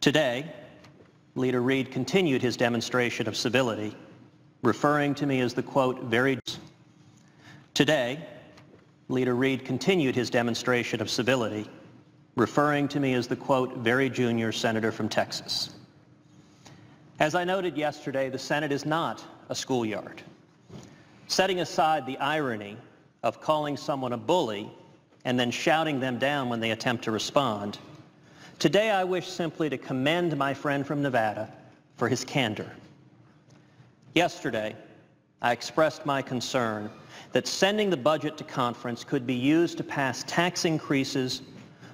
Today, Leader Reid continued his demonstration of civility, referring to me as the, quote, very... Today, Leader Reid continued his demonstration of civility, referring to me as the, quote, very junior senator from Texas. As I noted yesterday, the Senate is not a schoolyard. Setting aside the irony of calling someone a bully and then shouting them down when they attempt to respond, today I wish simply to commend my friend from Nevada for his candor. Yesterday, I expressed my concern that sending the budget to conference could be used to pass tax increases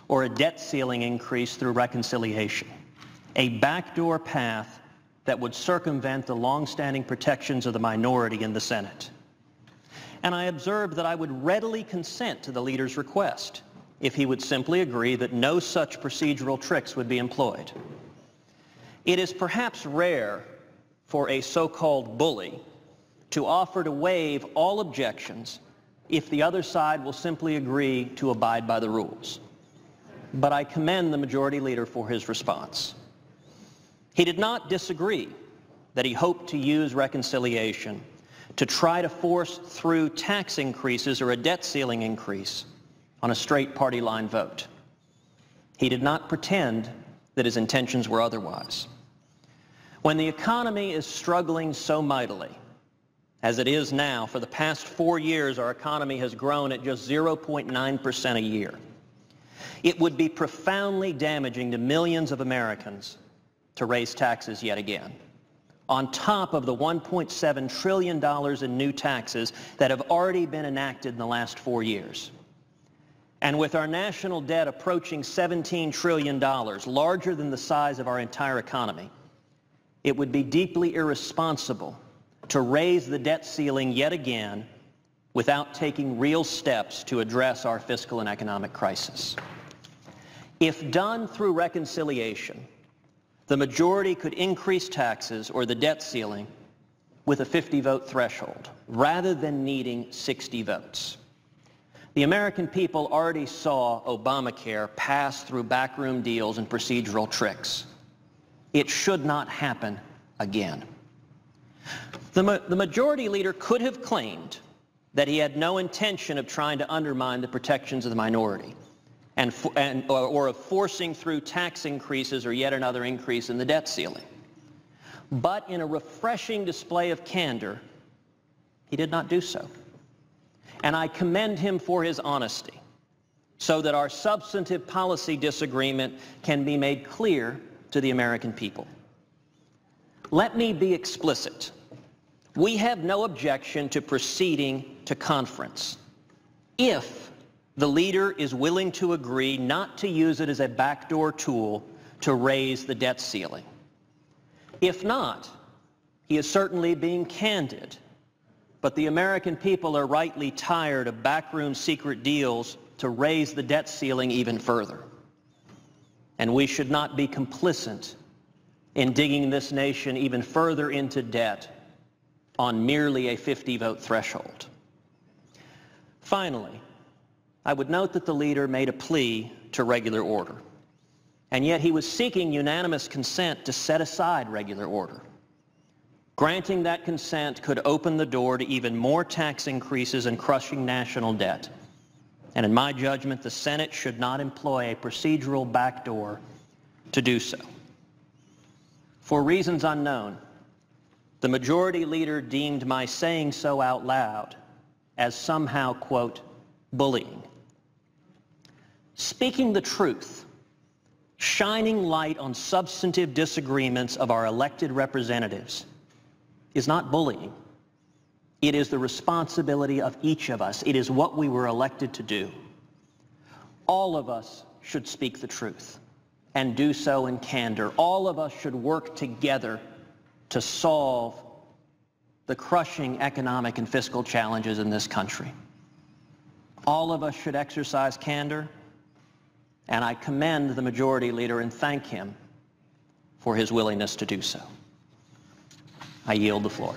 or a debt ceiling increase through reconciliation, a backdoor path that would circumvent the long-standing protections of the minority in the Senate. And I observed that I would readily consent to the leader's request if he would simply agree that no such procedural tricks would be employed. It is perhaps rare for a so-called bully to offer to waive all objections if the other side will simply agree to abide by the rules. But I commend the majority leader for his response. He did not disagree that he hoped to use reconciliation to try to force through tax increases or a debt ceiling increase on a straight party line vote. He did not pretend that his intentions were otherwise. When the economy is struggling so mightily, as it is now, for the past 4 years our economy has grown at just 0.9% a year, it would be profoundly damaging to millions of Americans to raise taxes yet again, on top of the $1.7 trillion in new taxes that have already been enacted in the last 4 years. And with our national debt approaching $17 trillion, larger than the size of our entire economy, it would be deeply irresponsible to raise the debt ceiling yet again without taking real steps to address our fiscal and economic crisis. If done through reconciliation, the majority could increase taxes or the debt ceiling with a 50-vote threshold, rather than needing 60 votes. The American people already saw Obamacare pass through backroom deals and procedural tricks. It should not happen again. The majority leader could have claimed that he had no intention of trying to undermine the protections of the minority or of forcing through tax increases or yet another increase in the debt ceiling. But in a refreshing display of candor, he did not do so. And I commend him for his honesty, so that our substantive policy disagreement can be made clear to the American people. Let me be explicit. We have no objection to proceeding to conference if the leader is willing to agree not to use it as a backdoor tool to raise the debt ceiling. If not, he is certainly being candid, but the American people are rightly tired of backroom secret deals to raise the debt ceiling even further. And we should not be complicit in digging this nation even further into debt on merely a 50-vote threshold. Finally, I would note that the leader made a plea to regular order, and yet he was seeking unanimous consent to set aside regular order. Granting that consent could open the door to even more tax increases and crushing national debt. And in my judgment, the Senate should not employ a procedural backdoor to do so. For reasons unknown, the majority leader deemed my saying so out loud as somehow, quote, bullying. Speaking the truth, shining light on substantive disagreements of our elected representatives is not bullying. It is the responsibility of each of us. It is what we were elected to do. All of us should speak the truth and do so in candor. All of us should work together to solve the crushing economic and fiscal challenges in this country. All of us should exercise candor, and I commend the majority leader and thank him for his willingness to do so. I yield the floor.